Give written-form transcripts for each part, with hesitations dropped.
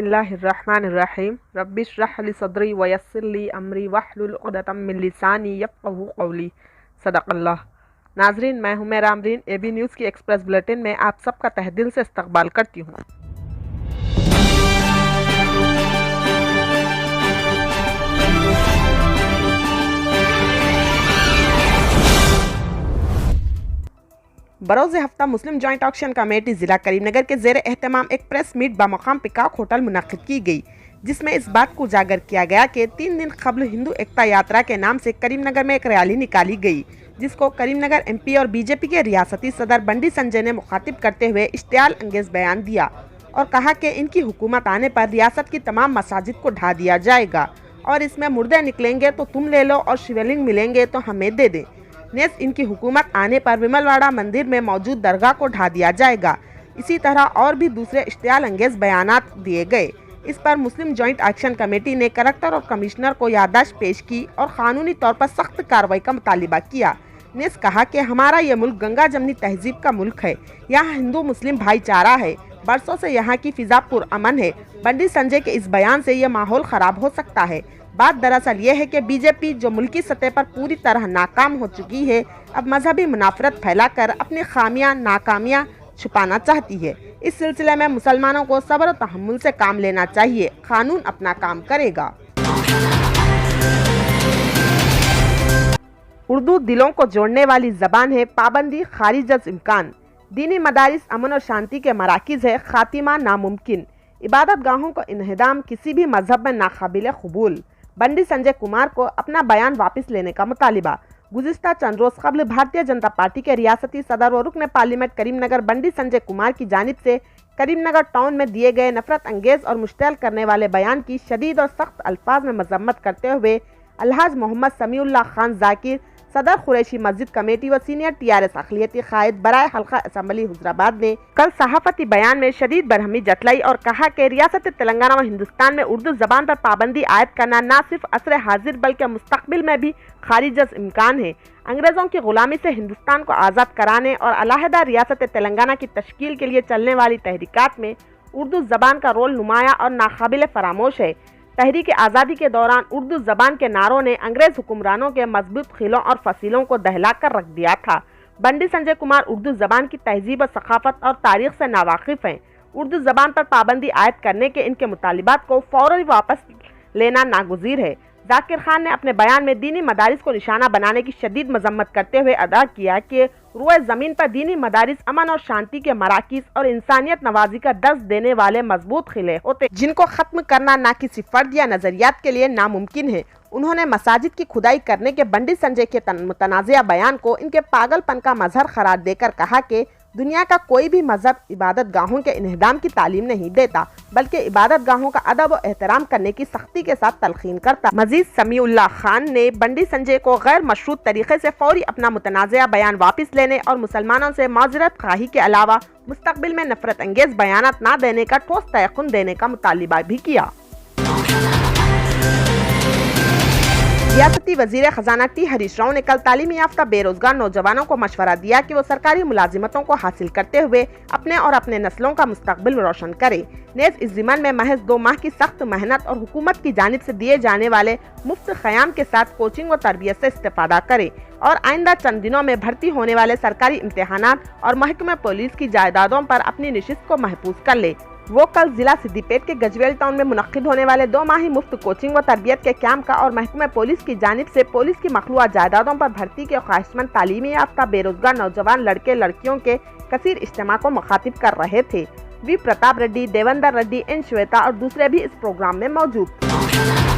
बिस्मिल्लाहिर्रहमानिर्रहीम रब्बिश्रह ली सदरी वयस्सिर ली अमरी वहलुल उक़दतम मिन लिसानी यफ़क़हू क़ौली। सदक़ल्लाह। नाज़रीन, मैं हूं मेरा अमरीन। एबी न्यूज़ की एक्सप्रेस बुलेटिन में आप सबका तहे दिल से इस्तक़बाल करती हूं। बरोज़ हफ्ता मुस्लिम जॉइंट ऑक्शन कमेटी ज़िला करीमनगर के ज़ेर एहतमाम एक प्रेस मीट बमुक़ाम पिकॉक होटल मुनक़्क़िद की गई, जिसमें इस बात को उजागर किया गया कि 3 दिन क़ब्ल हिंदू एकता यात्रा के नाम से करीमनगर में एक रैली निकाली गई, जिसको करीमनगर MP और BJP के रियासती सदर बंडी संजय ने मुखातिब करते हुए इश्तियाल अंगेज़ बयान दिया और कहा कि इनकी हुकूमत आने पर रियासत की तमाम मसाजिद को ढा दिया जाएगा और इसमें मुर्दे निकलेंगे तो तुम ले लो और शिवलिंग मिलेंगे तो हमें दे दें। नेस इनकी हुकूमत आने पर विमलवाड़ा मंदिर में मौजूद दरगाह को ढा दिया जाएगा। इसी तरह और भी दूसरे इश्तियाल अंगेज़ बयानात दिए गए। इस पर मुस्लिम जॉइंट एक्शन कमेटी ने कलेक्टर और कमिश्नर को याददाश्त पेश की और क़ानूनी तौर पर सख्त कार्रवाई का मुतालिबा किया। नेस कहा कि हमारा ये मुल्क गंगा जमनी तहजीब का मुल्क है, यहाँ हिंदू मुस्लिम भाईचारा है, बरसों से यहाँ की फिजा पुरअमन है। बंडी संजय के इस बयान से ये माहौल ख़राब हो सकता है। बात दरअसल ये है कि BJP जो मुल्की सतह पर पूरी तरह नाकाम हो चुकी है, अब मजहबी मुनाफरत फैलाकर अपनी खामियां नाकामियां छुपाना चाहती है। इस सिलसिले में मुसलमानों को सब्र और तहम्मुल से काम लेना चाहिए। कानून अपना काम करेगा। उर्दू दिलों को जोड़ने वाली जबान है, पाबंदी खारिज अज इम्कान। दीनी मदारिस अमन और शांति के मराकिज़ है, खातिमा नामुमकिन। इबादत गाहों को इन्हदाम किसी भी मजहब में नाकाबिल कबूल। बंडी संजय कुमार को अपना बयान वापस लेने का मुतालिबा। गुज़िश्ता चंद रोज़ कबल भारतीय जनता पार्टी के रियासती सदर व रुकन पार्लियामेंट करीमनगर बंडी संजय कुमार की जानिब से करीमनगर टाउन में दिए गए नफरत अंगेज़ और मुश्तिल करने वाले बयान की शदीद और सख्त अल्फाज में मजम्मत करते हुए अलहाज मोहम्मद समीउल्लाह खान जाकिर, सदर कुरैशी मस्जिद कमेटी व सीनियर TRS अक़लियती क़ायद बराए हल्का असम्बली हुज़राबाद ने कल सहाफ़ती बयान में शदीद बरहमी जतलाई और कहा कि रियासत तेलंगाना व हिंदुस्तान में उर्दू ज़बान पर पाबंदी आयद करना न सिर्फ असर हाजिर बल्कि मुस्तक़बिल में भी खारिज अज़ इम्कान है। अंग्रेज़ों की ग़ुलामी से हिंदुस्तान को आज़ाद कराने और अलहदा रियासत तेलंगाना की तश्कील के लिए चलने वाली तहरीकात में उर्दू ज़बान का रोल नुमाया और नाकाबिल फरामोश है। तहरीक आज़ादी के दौरान उर्दू ज़बान के नारों ने अंग्रेज़ हुक्मरानों के मजबूत खिलों और फसीलों को दहला कर रख दिया था। बंडी संजय कुमार उर्दू ज़बान की तहजीब और सकाफ़त और तारीख़ से नावाकिफ़ हैं। उर्दू ज़बान पर पाबंदी आयद करने के इनके मुतालिबात को फ़ौरन वापस लेना नागुज़ीर है। जाकिर खान ने अपने बयान में दीनी मदारिस को निशाना बनाने की शदीद मजम्मत करते हुए अदा किया कि रुए ज़मीन पर दीनी मदारिस अमन और शांति के मराकिज़ और इंसानियत नवाजी का दर्स देने वाले मजबूत खिले होते, जिनको ख़त्म करना ना किसी फ़र्द या नज़रियात के लिए नामुमकिन है। उन्होंने मसाजिद की खुदाई करने के बंडी संजय के मुतनाज़िया बयान को इनके पागलपन का मजहर करार देकर कहा कि दुनिया का कोई भी मजहब इबादत गाहों के इन्हदाम की तालीम नहीं देता, बल्कि इबादत गाहों का अदब और एहतराम करने की सख्ती के साथ तलखीन करता। मजीद समीउल्लाह खान ने बंडी संजय को गैर मशरूत तरीके से फौरी अपना मुतनाज़िया बयान वापस लेने और मुसलमानों से माजरत खाही के अलावा मुस्तकबिल में नफरत अंगेज़ बयानात ना देने का ठोस तयक़ुन देने का मुतालिबा भी किया। रियासती वज़ीर ख़जाना T हरीश राव ने कल तालीमी याफ्ता बेरोजगार नौजवानों को मशवरा दिया कि वो सरकारी मुलाजिमतों को हासिल करते हुए अपने और अपने नस्लों का मुस्तकबिल रोशन करें। नेज़ इस ज़िमन में महज 2 माह की सख्त मेहनत और हुकूमत की जानिब से दिए जाने वाले मुफ्त ख़याम के साथ कोचिंग व तरबियत से इस्तेफादा करें और आइंदा चंद दिनों में भर्ती होने वाले सरकारी इम्तहानात और महकमे पुलिस की जायदादों पर अपनी नशिस्त को महफूज कर ले। वो कल जिला सिद्दीपेट के गजवेल टाउन में मुनक्किद होने वाले 2 माही मुफ्त कोचिंग व तरबियत के कैंप का और महकमे पुलिस की जानिब से पुलिस की मखलूआ जायदादों पर भर्ती के ख्वाहिशमंद तालीमी याफ्ता बेरोजगार नौजवान लड़के लड़कियों के कसीर इज्तिमा को मुखातिब कर रहे थे। वी प्रताप रेड्डी, देवेंद्र रेड्डी, एन श्वेता और दूसरे भी इस प्रोग्राम में मौजूद थे।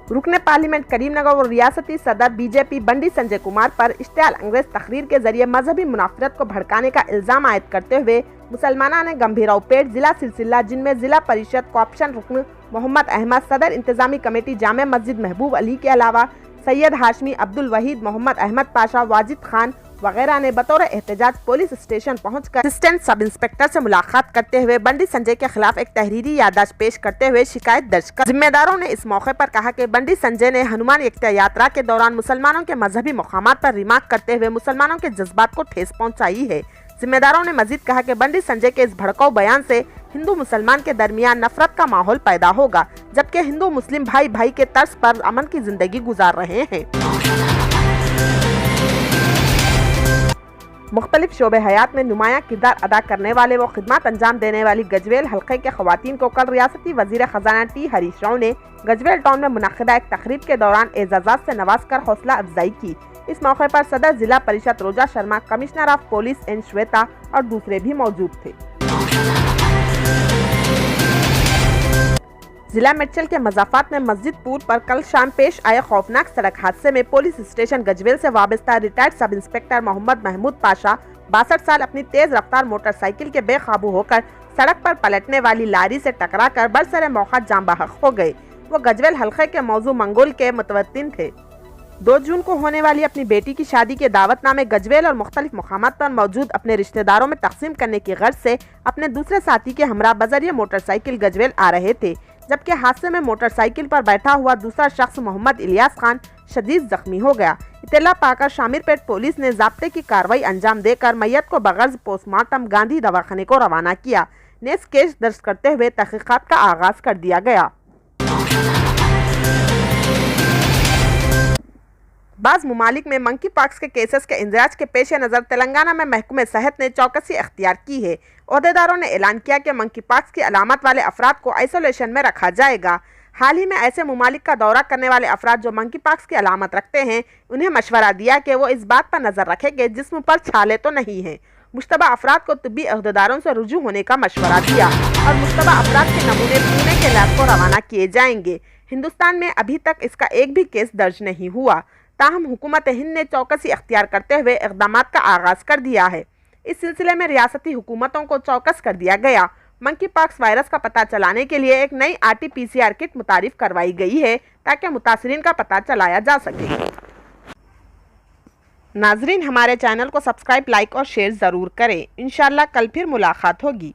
रुकने पार्लियामेंट करीमनगर और रियासती सदर BJP बंडी संजय कुमार पर इश्तियाल अंगेज़ तकरीर के जरिए मजहबी मुनाफरत को भड़काने का इल्ज़ाम आयद करते हुए मुसलमाना ने गंभीरावपेट जिला सिलसिला, जिनमें जिला परिषद कॉर्पोरेशन रुकन मोहम्मद अहमद, सदर इंतजामी कमेटी जामे मस्जिद महबूब अली के अलावा सैयद हाशमी, अब्दुल वहीद, मोहम्मद अहमद पाशा, वाजिद खान वगैरह ने बतौर एहतजाज पुलिस स्टेशन पहुंचकर असिस्टेंट सब इंस्पेक्टर से मुलाकात करते हुए बंडी संजय के खिलाफ एक तहरीरी याददाश्त पेश करते हुए शिकायत दर्ज कर जिम्मेदारों ने इस मौके पर कहा कि बंडी संजय ने हनुमान एकता यात्रा के दौरान मुसलमानों के मजहबी मकामात पर रिमार्क करते हुए मुसलमानों के जज्बात को ठेस पहुंचाई है। जिम्मेदारों ने मजीद कहा कि बंडी संजय के इस भड़काऊ बयान से हिंदू मुसलमान के दरमियान नफरत का माहौल पैदा होगा, जबकि हिंदू मुस्लिम भाई भाई के तर्ज पर अमन की जिंदगी गुजार रहे हैं। मुख्तलिफ शोबे हयात में नुमायां किरदार अदा करने वाले व खिदमत अंजाम देने वाली गजवेल हल्के के खवातीन को कल रियासती वजीर खजाना टी हरीश राव ने गजवेल टाउन में मुनक्किदा एक तकरीब के दौरान एजाज़ात से नवाज कर हौसला अफजाई की। इस मौके पर सदर जिला परिषद Roja Sharma, commissioner of police N Shweta और दूसरे भी मौजूद थे। जिला मेडचल के मजाफात में मस्जिद पुल पर कल शाम पेश आए खौफनाक सड़क हादसे में पुलिस स्टेशन गजवेल से वाबस्ता retired sub inspector Mohammad Mahmood Pasha 62 साल अपनी तेज रफ्तार मोटरसाइकिल के बेकाबू होकर सड़क पर पलटने वाली लारी से टकराकर बरसरे मौका जान बहक हो गए। वो गजवेल हल्के के मौजू मंगोल के मुतवत्तिन थे। 2 जून को होने वाली अपनी बेटी की शादी के दावतनामे गजवेल और मुख्तलिफ मुकामात पर मौजूद अपने रिश्तेदारों में तकसीम करने की गर्ज से अपने दूसरे साथी के हमरा बजरिए मोटरसाइकिल गजवेल आ रहे थे, जबकि हादसे में मोटरसाइकिल पर बैठा हुआ दूसरा शख्स मोहम्मद इलियास खान शदीद जख्मी हो गया। इत्तला पाकर शामिरपेट पुलिस ने ज़ाब्ते की कार्रवाई अंजाम देकर मैयत को बगर्ज पोस्टमार्टम गांधी दवाखाने को रवाना किया। नेस केस दर्ज करते हुए तहकीकात का आगाज कर दिया गया। बाज़ मुमालिक में मंकी पॉक्स के केसेस के इंदराज के पेश नज़र तेलंगाना में महकमे सेहत ने चौकसी अख्तियार की है। ओहदेदारों ने ऐलान किया कि मंकी पॉक्स की अलामत वाले अफराद को आइसोलेशन में रखा जाएगा। हाल ही में ऐसे मुमालिक का दौरा करने वाले अफराद जो मंकी पॉक्स की अलामत रखते हैं, उन्हें मशवरा दिया कि वो इस बात पर नज़र रखें कि जिस्म पर छाले तो नहीं हैं। मुश्तबा अफराद को तिब्बी अहदेदारों से रुजू होने का मशवरा दिया और मुश्तबा अफराद के नमूने पुणे के लैब को रवाना किए जाएंगे। हिंदुस्तान में अभी तक इसका एक भी केस दर्ज नहीं हुआ। ताहम हुकूमत हिंद ने चौकसी अख्तियार करते हुए इक़दामात का आगाज़ कर दिया है। इस सिलसिले में रियासती हुकूमतों को चौकस कर दिया गया। मंकी पॉक्स वायरस का पता चलाने के लिए एक नई RT-PCR किट मुतारिफ करवाई गई है ताकि मुतासिरीन का पता चलाया जा सके। नाजरीन, हमारे चैनल को सब्सक्राइब, लाइक और शेयर ज़रूर करें। इंशाअल्लाह कल फिर मुलाकात होगी।